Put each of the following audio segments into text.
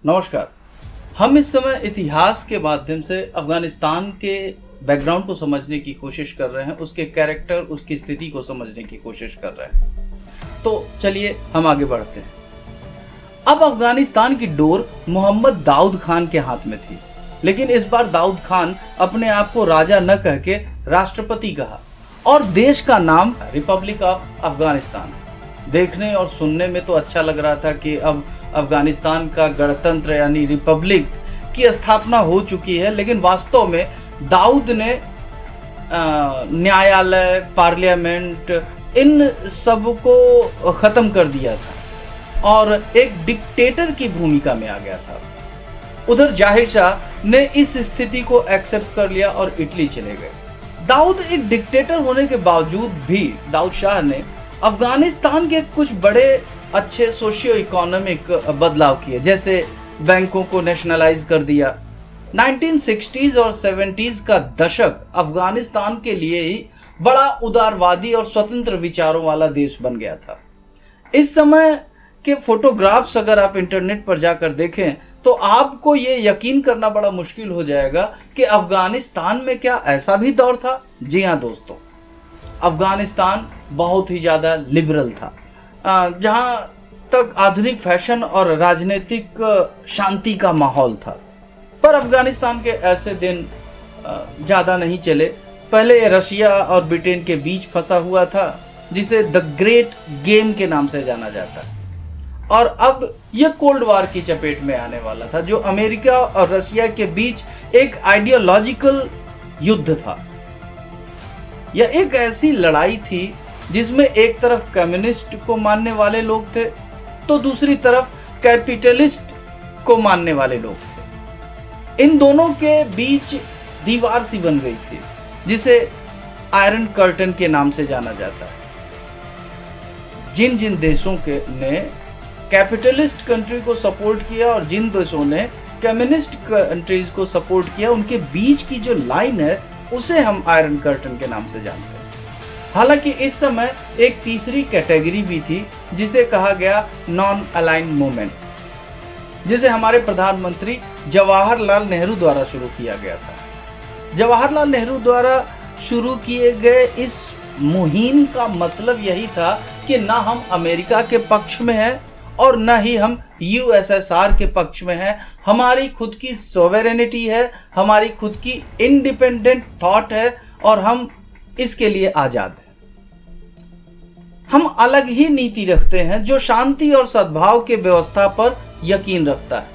नमस्कार। हम इस समय इतिहास के माध्यम से अफगानिस्तान के बैकग्राउंड को समझने की कोशिश कर रहे हैं, उसके कैरेक्टर, उसकी स्थिति को समझने की कोशिश कर रहे हैं। तो चलिए हम आगे बढ़ते हैं। अब अफगानिस्तान की डोर मोहम्मद दाऊद खान के हाथ में थी, लेकिन इस बार दाऊद खान अपने आप को राजा न कह के राष्ट्रपति कहा और देश का नाम रिपब्लिक ऑफ अफगानिस्तान। देखने और सुनने में तो अच्छा लग रहा था कि अब अफगानिस्तान का गणतंत्र यानी रिपब्लिक की स्थापना हो चुकी है, लेकिन वास्तव में दाऊद ने न्यायालय, पार्लियामेंट, इन सब को खत्म कर दिया था और एक डिक्टेटर की भूमिका में आ गया था। उधर जाहिर शाह ने इस स्थिति को एक्सेप्ट कर लिया और इटली चले गए। दाऊद एक डिक्टेटर होने के बावजूद भी दाऊद शाह ने अफगानिस्तान के कुछ बड़े अच्छे सोशियो इकोनॉमिक बदलाव किए, जैसे बैंकों को नेशनलाइज कर दिया। 1960s और 70s का दशक अफगानिस्तान के लिए ही बड़ा उदारवादी और स्वतंत्र विचारों वाला देश बन गया था। इस समय के फोटोग्राफ्स अगर आप इंटरनेट पर जाकर देखें तो आपको ये यकीन करना बड़ा मुश्किल हो जाएगा कि अफगानिस्तान में क्या ऐसा भी दौर था। जी हाँ दोस्तों, अफगानिस्तान बहुत ही ज़्यादा लिबरल था। जहाँ तक आधुनिक फैशन और राजनीतिक शांति का माहौल था, पर अफगानिस्तान के ऐसे दिन ज़्यादा नहीं चले। पहले ये रशिया और ब्रिटेन के बीच फंसा हुआ था, जिसे द ग्रेट गेम के नाम से जाना जाता है, और अब यह कोल्ड वॉर की चपेट में आने वाला था, जो अमेरिका और रशिया के बीच एक आइडियोलॉजिकल युद्ध था। यह एक ऐसी लड़ाई थी जिसमें एक तरफ कम्युनिस्ट को मानने वाले लोग थे तो दूसरी तरफ कैपिटलिस्ट को मानने वाले लोग थे। इन दोनों के बीच दीवार सी बन गई थी, जिसे आयरन कर्टन के नाम से जाना जाता है। जिन जिन देशों के ने कैपिटलिस्ट कंट्री को सपोर्ट किया और जिन देशों ने कम्युनिस्ट कंट्रीज को सपोर्ट किया, उनके बीच की जो लाइन है उसे हम आयरन कर्टन के नाम से जानते हैं। हालांकि इस समय एक तीसरी कैटेगरी भी थी, जिसे कहा गया नॉन अलाइंड मूवमेंट, जिसे हमारे प्रधानमंत्री जवाहरलाल नेहरू द्वारा शुरू किया गया था। जवाहरलाल नेहरू द्वारा शुरू किए गए इस मुहिम का मतलब यही था कि ना हम अमेरिका के पक्ष में हैं और न ही हम यूएसएसआर के पक्ष में हैं। हमारी खुद की सोवेरेनिटी है, हमारी खुद की इंडिपेंडेंट थॉट है और हम इसके लिए आजाद हैं। हम अलग ही नीति रखते हैं जो शांति और सद्भाव के व्यवस्था पर यकीन रखता है।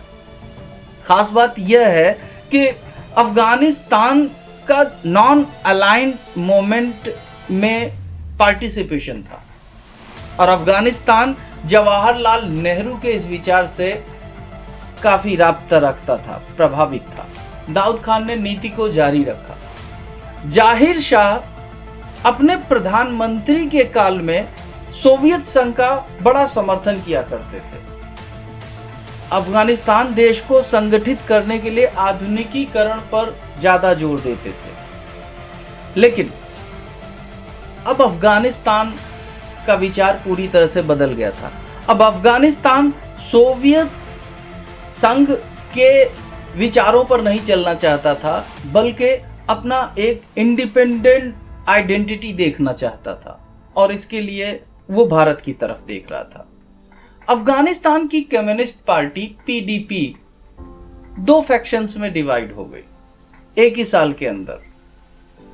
खास बात यह है कि अफगानिस्तान का नॉन अलाइंड मूवमेंट में पार्टिसिपेशन था और अफगानिस्तान जवाहरलाल नेहरू के इस विचार से काफी राब्ता रखता था, प्रभावित था। दाऊद खान ने नीति को जारी रखा। जाहिर शाह अपने प्रधानमंत्री के काल में सोवियत संघ का बड़ा समर्थन किया करते थे। अफगानिस्तान देश को संगठित करने के लिए आधुनिकीकरण पर ज्यादा जोर देते थे, लेकिन अब अफगानिस्तान का विचार पूरी तरह से बदल गया था। अब अफगानिस्तान सोवियत संघ के विचारों पर नहीं चलना चाहता था, बल्कि अपना एक इंडिपेंडेंट आइडेंटिटी देखना चाहता था और इसके लिए वो भारत की तरफ देख रहा था। अफगानिस्तान की कम्युनिस्ट पार्टी पीडीपी दो फैक्शंस में डिवाइड हो गई एक ही साल के अंदर।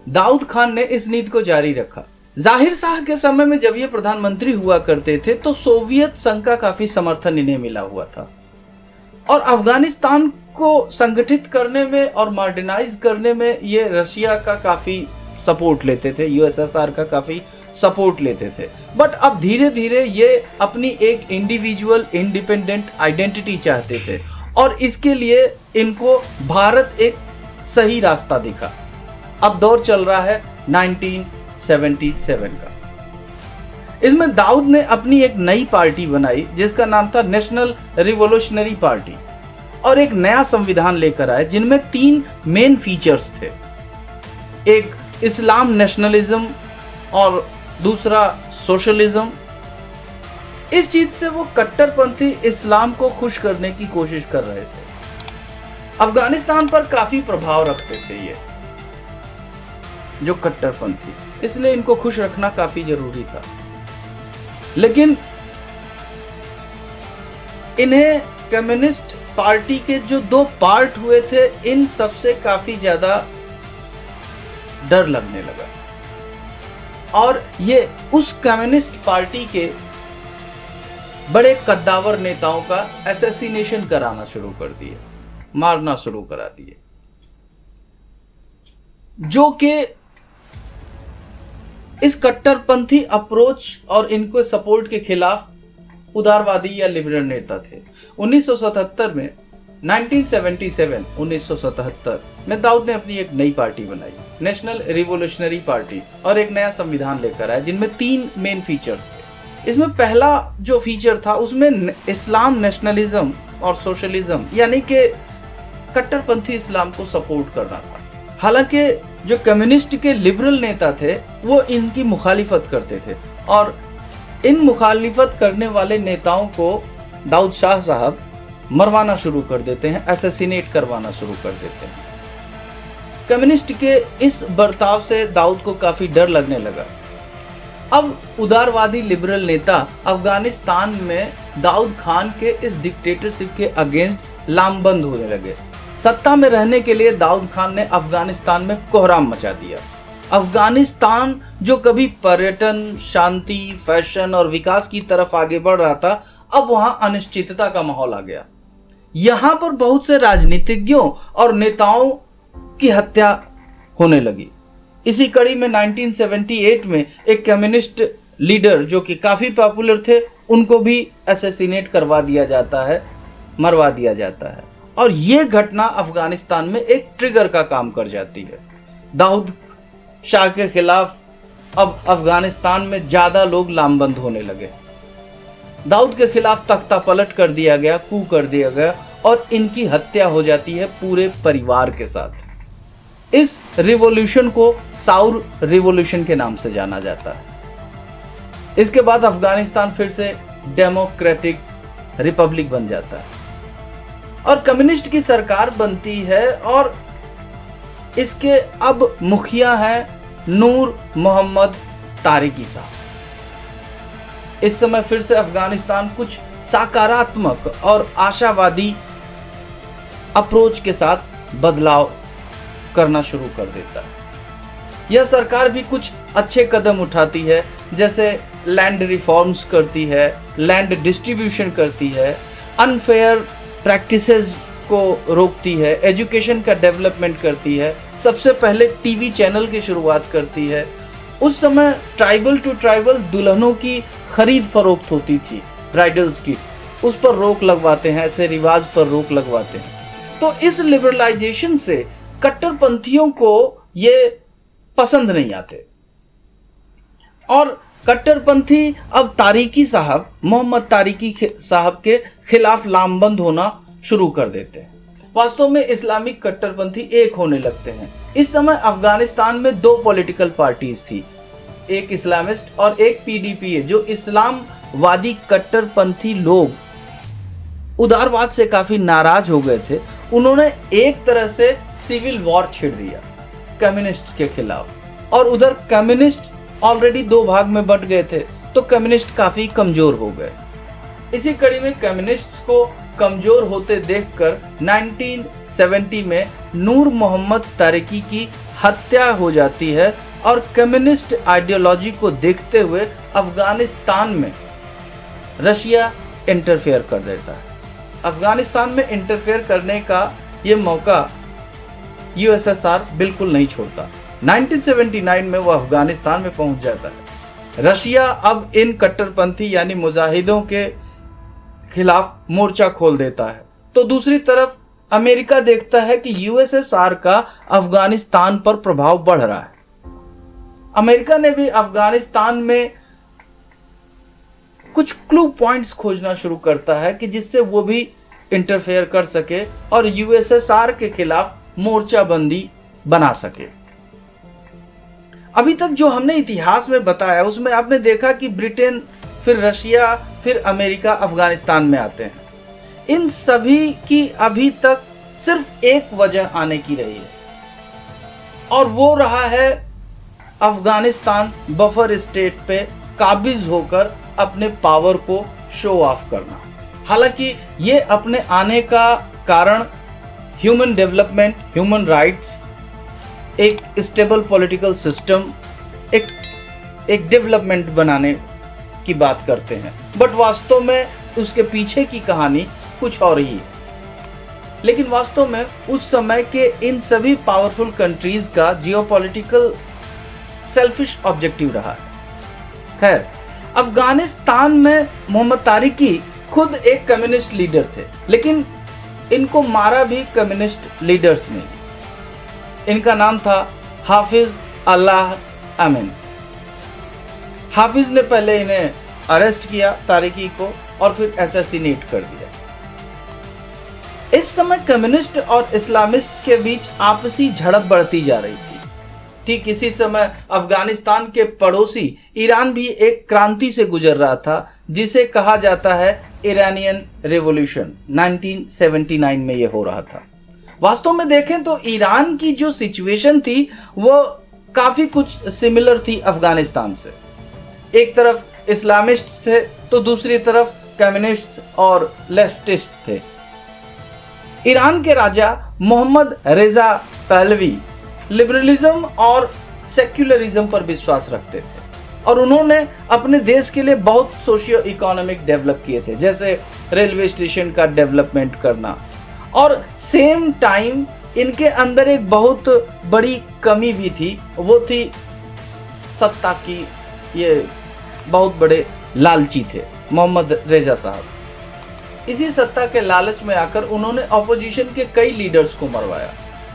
दाऊद खान ने इस नीति को जारी रखा। जाहिर शाह के समय में जब ये प्रधानमंत्री हुआ करते थे तो सोवियत संघ का काफी समर्थन इन्हें मिला हुआ था और अफगानिस्तान को संगठित करने में और मॉडर्नाइज करने में ये रशिया का काफी सपोर्ट लेते थे, यूएसएसआर का काफी सपोर्ट लेते थे। बट अब धीरे धीरे ये अपनी एक इंडिविजुअल इंडिपेंडेंट आइडेंटिटी चाहते थे और इसके लिए इनको भारत एक सही रास्ता दिखा। अब दौर चल रहा है 1977 का। इसमें दाऊद ने अपनी एक नई पार्टी बनाई जिसका नाम था नेशनल रिवोल्यूशनरी पार्टी और एक नया संविधान लेकर आए, जिनमें 3 मेन फीचर्स थे। एक इस्लाम नेशनलिज्म और दूसरा सोशलिज्म। इस चीज से वो कट्टरपंथी इस्लाम को खुश करने की कोशिश कर रहे थे। अफगानिस्तान पर काफी प्रभाव रखते थे ये जो कट्टरपंथी, इसलिए इनको खुश रखना काफी जरूरी था। लेकिन इन्हें कम्युनिस्ट पार्टी के जो दो पार्ट हुए थे, इन सबसे काफी ज्यादा डर लगने लगा और ये उस कम्युनिस्ट पार्टी के बड़े कद्दावर नेताओं का असैसिनेशन कराना शुरू कर दिए, मारना शुरू करा दिए, जो कि इस कट्टरपंथी अप्रोच और इनको सपोर्ट के खिलाफ उदारवादी या लिबरल नेता थे। 1977 में 1977 में दाऊद ने अपनी एक नई पार्टी बनाई, नेशनल रिवोल्यूशनरी पार्टी, और एक नया संविधान लेकर आया जिनमें 3 मेन फीचर्स थे। इसमें पहला जो फीचर था उसमें इस्लाम नेशनलिज्म और सोशलिज्म यानी कि कट्टरपंथी इस्लाम को सपोर्ट करना था। हालांकि जो कम्युनिस्ट के लिबरल नेता थे वो इनकी मुखालिफत करते थे और इन मुखालिफत करने वाले नेताओं को दाऊद शाह साहब मरवाना शुरू कर देते हैं, असैसिनेट करवाना शुरू कर देते हैं। कम्युनिस्ट के इस बर्ताव से दाऊद को काफी डर लगने लगा। अब उदारवादी लिबरल नेता अफगानिस्तान में दाऊद खान के इस डिक्टेटरशिप के अगेंस्ट लामबंद होने लगे। सत्ता में रहने के लिए दाऊद खान ने अफगानिस्तान में कोहराम मचा दिया। अफगानिस्तान जो कभी पर्यटन, शांति, फैशन और विकास की तरफ आगे बढ़ रहा था, अब वहां अनिश्चितता का माहौल आ गया। यहां पर बहुत से राजनीतिज्ञों और नेताओं की हत्या होने लगी। इसी कड़ी में 1978 में एक कम्युनिस्ट लीडर जो कि काफी पॉपुलर थे, उनको भी असैसिनेट करवा दिया जाता है, मरवा दिया जाता है। और यह घटना अफगानिस्तान में एक ट्रिगर का काम कर जाती है। दाऊद शाह के खिलाफ अब अफगानिस्तान में ज्यादा लोग लामबंद होने लगे। दाऊद के खिलाफ तख्ता पलट कर दिया गया, कू कर दिया गया और इनकी हत्या हो जाती है पूरे परिवार के साथ। इस रिवॉल्यूशन को साउर रिवॉल्यूशन के नाम से जाना जाता है। इसके बाद अफगानिस्तान फिर से डेमोक्रेटिक रिपब्लिक बन जाता है और कम्युनिस्ट की सरकार बनती है और इसके अब मुखिया हैं नूर मोहम्मद तारिकी साहब। इस समय फिर से अफगानिस्तान कुछ सकारात्मक और आशावादी अप्रोच के साथ बदलाव करना शुरू कर देता है। यह सरकार भी कुछ अच्छे कदम उठाती है, जैसे लैंड रिफॉर्म्स करती है, लैंड डिस्ट्रीब्यूशन करती है, अनफेयर प्रैक्टिसेस को रोकती है, एजुकेशन का डेवलपमेंट करती है, सबसे पहले टीवी चैनल की शुरुआत करती है। उस समय ट्राइबल टू ट्राइबल दुल्हनों की खरीद फरोख्त होती थी, ब्राइडल्स की, उस पर रोक लगवाते हैं, ऐसे रिवाज पर रोक लगवाते हैं। तो इस लिबरलाइजेशन से कट्टरपंथियों को ये पसंद नहीं आते और कट्टरपंथी अब तारिकी साहब, मोहम्मद तारिकी साहब के खिलाफ लामबंद होना शुरू कर देते हैं। वास्तव में इस्लामिक कट्टरपंथी एक होने लगते हैं। इस समय अफगानिस्तान में 2 पॉलिटिकल पार्टीज थी, एक इस्लामिस्ट और एक पीडीपी, जो इस्लामवादी कट्टरपंथी लोग उदारवाद से काफी नाराज हो गए थे। उन्होंने एक तरह से सिविल वॉर छेड़ दिया कम्युनिस्ट के खिलाफ, और उधर कम्युनिस्ट ऑलरेडी 2 भाग में बंट गए थे, तो कम्युनिस्ट काफी कमजोर हो गए। इसी कड़ी में कम्युनिस्ट्स को कमजोर होते देखकर 1970 में नूर मोहम्मद तारिकी की हत्या हो जाती है और कम्युनिस्ट आइडियोलॉजी को देखते हुए अफगानिस्तान में रशिया इंटरफेयर कर देता है। अफगानिस्तान में इंटरफेयर करने का ये मौका यूएसएसआर बिल्कुल नहीं छोड़ता। 1979 में वो अफगानिस्तान में पहुंच जाता है। रशिया अब इन कट्टरपंथी यानी मुजाहिदों के खिलाफ मोर्चा खोल देता है, तो दूसरी तरफ अमेरिका देखता है कि यूएसएसआर का अफगानिस्तान पर प्रभाव बढ़ रहा है। अमेरिका ने भी अफगानिस्तान में कुछ क्लू पॉइंट्स खोजना शुरू करता है कि जिससे वो भी इंटरफेयर कर सके और यूएसएसआर के खिलाफ मोर्चाबंदी बना सके। अभी तक जो हमने इतिहास में बताया उसमें आपने देखा कि ब्रिटेन, फिर रशिया, फिर अमेरिका अफगानिस्तान में आते हैं। इन सभी की अभी तक सिर्फ एक वजह आने की रही है, और वो रहा है अफगानिस्तान बफर स्टेट पे काबिज होकर अपने पावर को शो ऑफ करना। हालांकि ये अपने आने का कारण ह्यूमन डेवलपमेंट, ह्यूमन राइट्स, एक स्टेबल पॉलिटिकल सिस्टम, एक डेवलपमेंट बनाने की बात करते हैं, बट वास्तव में उसके पीछे की कहानी कुछ और ही है। लेकिन वास्तव में उस समय के इन सभी पावरफुल कंट्रीज का जियोपॉलिटिकल सेल्फिश ऑब्जेक्टिव रहा है। खैर, अफगानिस्तान में मोहम्मद तारिकी खुद एक कम्युनिस्ट लीडर थे, लेकिन इनको मारा भी कम्युनिस्ट लीडर्स ने। इनका नाम था हाफिज अल्लाह अमीन। हाफिज ने पहले इन्हें अरेस्ट किया, तारिकी को, और फिर असैसिनेट कर दिया। इस समय कम्युनिस्ट और इस्लामिस्ट के बीच आपसी झड़प बढ़ती जा रही थी। ठीक इसी समय अफगानिस्तान के पड़ोसी ईरान भी एक क्रांति से गुजर रहा था, जिसे कहा जाता है ईरानियन रेवोल्यूशन। 1979 में यह हो रहा था। वास्तव में देखें तो ईरान की जो सिचुएशन थी वो काफी कुछ सिमिलर थी अफगानिस्तान से। एक तरफ इस्लामिस्ट थे तो दूसरी तरफ कम्युनिस्ट और लेफ्टिस्ट थे। ईरान के राजा मोहम्मद रेजा पहलवी लिबरलिज्म और सेक्युलरिज्म पर विश्वास रखते थे, और उन्होंने अपने देश के लिए बहुत सोशियो इकोनॉमिक डेवलप किए थे, जैसे रेलवे स्टेशन का डेवलपमेंट करना। और सेम टाइम इनके अंदर एक बहुत बड़ी कमी भी थी, वो थी सत्ता की। ये बहुत बड़े लालची थे मोहम्मद रेजा साहब। इसी सत्ता के लालच में आकर उन्होंने अपोजिशन के कई लीडर्स को मरवाया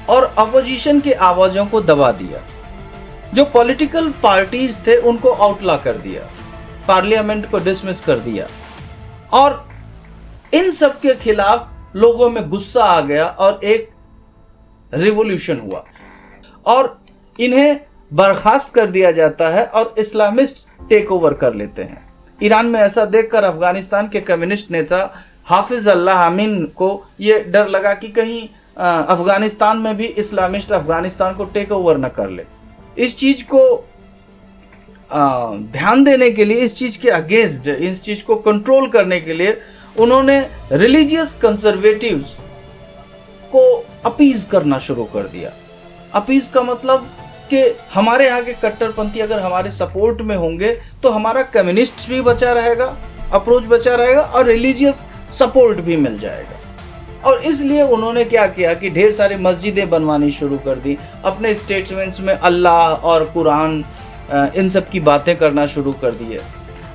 और अपोजिशन की आवाज़ों को दबा दिया। जो पॉलिटिकल पार्टीज थे उनको आउटला कर दिया, पार्लियामेंट को डिसमिस कर दिया, और इन सब के खिलाफ लोगों में गुस्सा आ गया और एक रिवॉल्यूशन हुआ और इन्हें बर्खास्त कर दिया जाता है और इस्लामिस्ट टेक ओवर कर लेते हैं। ईरान में ऐसा देखकर अफगानिस्तान के कम्युनिस्ट नेता हाफिज अल्लाह अमीन को यह डर लगा कि कहीं अफगानिस्तान में भी इस्लामिस्ट अफगानिस्तान को टेक ओवर न कर ले। इस चीज को ध्यान देने के लिए, इस चीज के अगेंस्ट, इस चीज को कंट्रोल करने के लिए उन्होंने रिलीजियस कंजर्वेटिव्स को अपीज करना शुरू कर दिया। अपीज का मतलब कि हमारे यहाँ के कट्टरपंथी अगर हमारे सपोर्ट में होंगे तो हमारा कम्युनिस्ट भी बचा रहेगा, अप्रोच बचा रहेगा, और रिलीजियस सपोर्ट भी मिल जाएगा। और इसलिए उन्होंने क्या किया कि ढेर सारी मस्जिदें बनवानी शुरू कर दी। अपने स्टेटमेंट्स में अल्लाह और कुरान इन सब की बातें करना शुरू कर दिए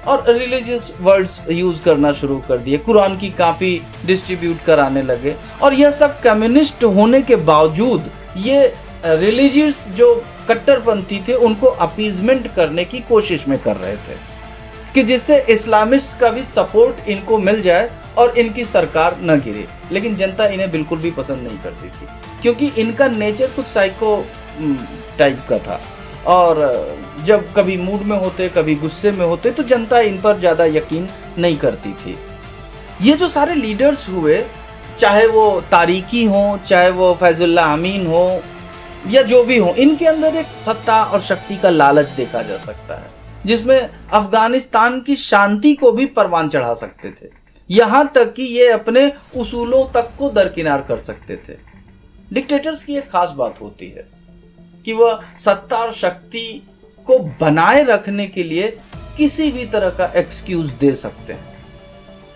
और रिलीजियस वर्ड्स यूज़ करना शुरू कर दिए। कुरान की कापी डिस्ट्रीब्यूट कराने लगे, और यह सब कम्युनिस्ट होने के बावजूद ये रिलीजियस जो कट्टरपंथी थे उनको अपीजमेंट करने की कोशिश में कर रहे थे कि जिससे इस्लामिस्ट का भी सपोर्ट इनको मिल जाए और इनकी सरकार न गिरे। लेकिन जनता इन्हें बिल्कुल भी पसंद नहीं करती थी, क्योंकि इनका नेचर कुछ साइको टाइप का था, और जब कभी मूड में होते, कभी गुस्से में होते, तो जनता इन पर ज़्यादा यकीन नहीं करती थी। ये जो सारे लीडर्स हुए, चाहे वो तारिकी हो, चाहे वो फैजुल्लाह अमीन हो, या जो भी हो, इनके अंदर एक सत्ता और शक्ति का लालच देखा जा सकता है, जिसमें अफगानिस्तान की शांति को भी परवान चढ़ा सकते थे, यहाँ तक कि ये अपने उसूलों तक को दरकिनार कर सकते थे। डिक्टेटर्स की एक खास बात होती है कि वह सत्ता और शक्ति को बनाए रखने के लिए किसी भी तरह का एक्सक्यूज दे सकते हैं,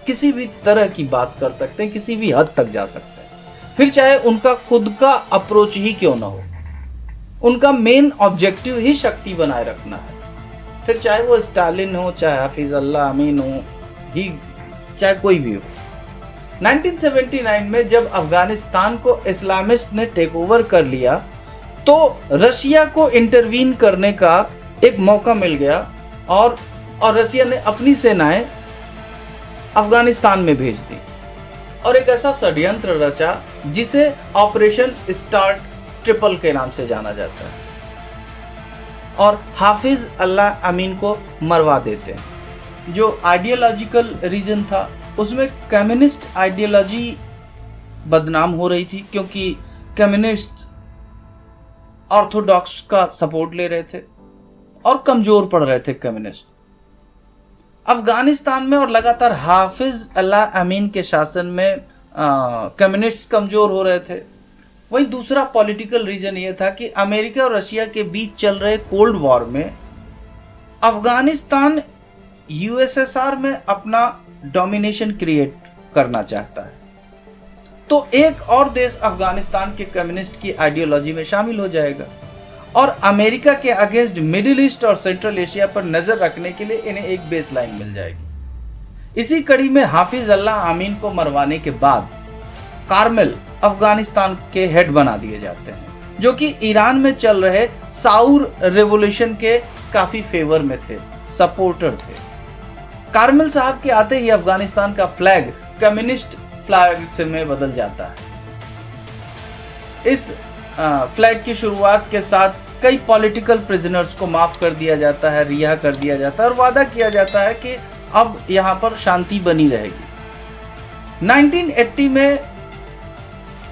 किसी भी तरह की बात कर सकते हैं, किसी भी हद तक जा सकते हैं, फिर चाहे उनका खुद का अप्रोच ही क्यों ना हो। उनका मेन ऑब्जेक्टिव ही शक्ति बनाए रखना है, फिर चाहे वो स्टालिन हो, चाहे हाफिज अल्लाह अमीन हो, ही चाहे कोई भी हो। 1979 में जब अफगानिस्तान को इस्लामिस्ट ने टेक ओवर कर लिया तो रशिया को इंटरवीन करने का एक मौका मिल गया, और रशिया ने अपनी सेनाएं अफगानिस्तान में भेज दी और एक ऐसा षड्यंत्र रचा जिसे ऑपरेशन स्टार ट्रिपल के नाम से जाना जाता है, और हाफिज अल्लाह अमीन को मरवा देते हैं। जो आइडियोलॉजिकल रीजन था उसमें कम्युनिस्ट आइडियोलॉजी बदनाम हो रही थी, क्योंकि कम्युनिस्ट ऑर्थोडॉक्स का सपोर्ट ले रहे थे और कमजोर पड़ रहे थे कम्युनिस्ट अफगानिस्तान में। और लगातार हाफिज अल्लाह अमीन के शासन में कम्युनिस्ट कमजोर हो रहे थे। वहीं दूसरा पॉलिटिकल रीजन ये था कि अमेरिका और रशिया के बीच चल रहे कोल्ड वॉर में अफगानिस्तान यूएसएसआर में अपना डोमिनेशन क्रिएट करना चाहता है, तो एक और देश अफगानिस्तान के कम्युनिस्ट की आइडियोलॉजी में शामिल हो जाएगा और अमेरिका के अगेंस्ट मिडिल ईस्ट और सेंट्रल एशिया पर नजर रखने के लिए इन्हें एक बेस लाइन मिल जाएगी। इसी कड़ी में हाफिज अल्लाह अमीन को मरवाने के बाद कारमेल अफगानिस्तान के हेड बना दिए जाते हैं, जो कि ईरान में चल रहे साउर रेवोल्यूशन के काफी फेवर में थे, सपोर्टर थे। कारमेल साहब के आते ही अफगानिस्तान का फ्लैग कम्युनिस्ट फ्लैग से में बदल जाता है। इस फ्लैग की शुरुआत के साथ कई पॉलिटिकल प्रिजनर्स को माफ कर दिया जाता है, रिहा कर दिया जाता है और वादा किया जाता है कि अब यहाँ पर शांति बनी रहेगी। 1980 में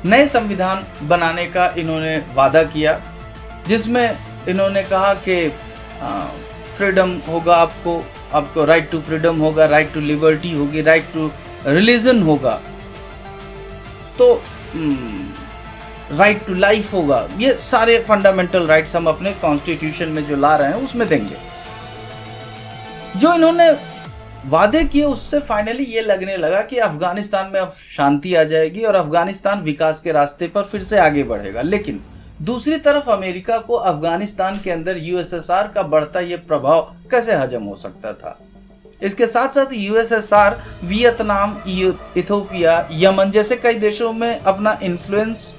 नए संविधान बनाने का इन्होंने वादा किया, जिसमें इन्होंने कहा कि फ्रीडम होगा, आपको राइट टू फ्रीडम होगा, राइट टू लिबर्टी होगी, राइट टू रिलीजन होगा, तो राइट टू लाइफ होगा। ये सारे फंडामेंटल राइट्स हम अपने कॉन्स्टिट्यूशन में जो ला रहे हैं उसमें देंगे। जो इन्होंने वादे किए उससे फाइनली ये लगने लगा कि अफगानिस्तान में अब शांति आ जाएगी और अफगानिस्तान विकास के रास्ते पर फिर से आगे बढ़ेगा। लेकिन दूसरी तरफ अमेरिका को अफगानिस्तान के अंदर यूएसएसआर का बढ़ता ये प्रभाव कैसे हजम हो सकता था। इसके साथ साथ यूएसएसआर वियतनाम, इथियोपिया, यमन जैसे कई देशों में अपना इन्फ्लुएंस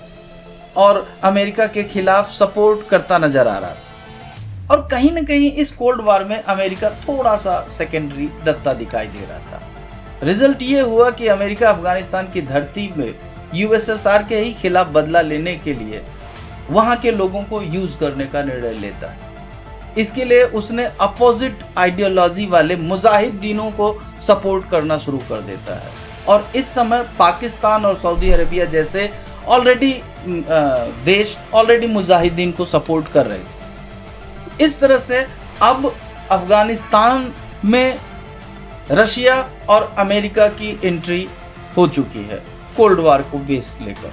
और अमेरिका के खिलाफ सपोर्ट करता नजर आ रहा था। और कहीं न कहीं इस कोल्ड वॉर में अमेरिका थोड़ा सा सेकेंडरी दत्ता दिखाई दे रहा था। रिजल्ट ये हुआ कि अमेरिका अफगानिस्तान की धरती में यूएसएसआर के ही खिलाफ बदला लेने के लिए वहां के लोगों को यूज करने का निर्णय लेता है। इसके लिए उसने अपोजिट आइडियोलॉजी वाले मुजाहिदीनों को सपोर्ट करना शुरू कर देता है और इस समय पाकिस्तान और सऊदी अरेबिया जैसे देश ऑलरेडी मुजाहिदीन को सपोर्ट कर रहे थे। इस तरह से अब अफगानिस्तान में रशिया और अमेरिका की एंट्री हो चुकी है कोल्ड वॉर को बेस लेकर।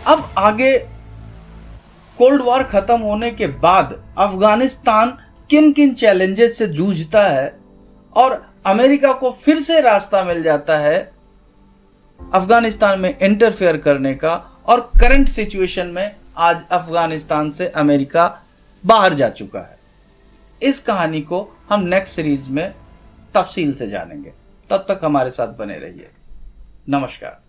अब आगे कोल्ड वॉर खत्म होने के बाद अफगानिस्तान किन किन चैलेंजेस से जूझता है और अमेरिका को फिर से रास्ता मिल जाता है अफगानिस्तान में इंटरफेयर करने का, और करंट सिचुएशन में आज अफगानिस्तान से अमेरिका बाहर जा चुका है। इस कहानी को हम नेक्स्ट सीरीज में तफसील से जानेंगे। तब तक हमारे साथ बने रहिए। नमस्कार।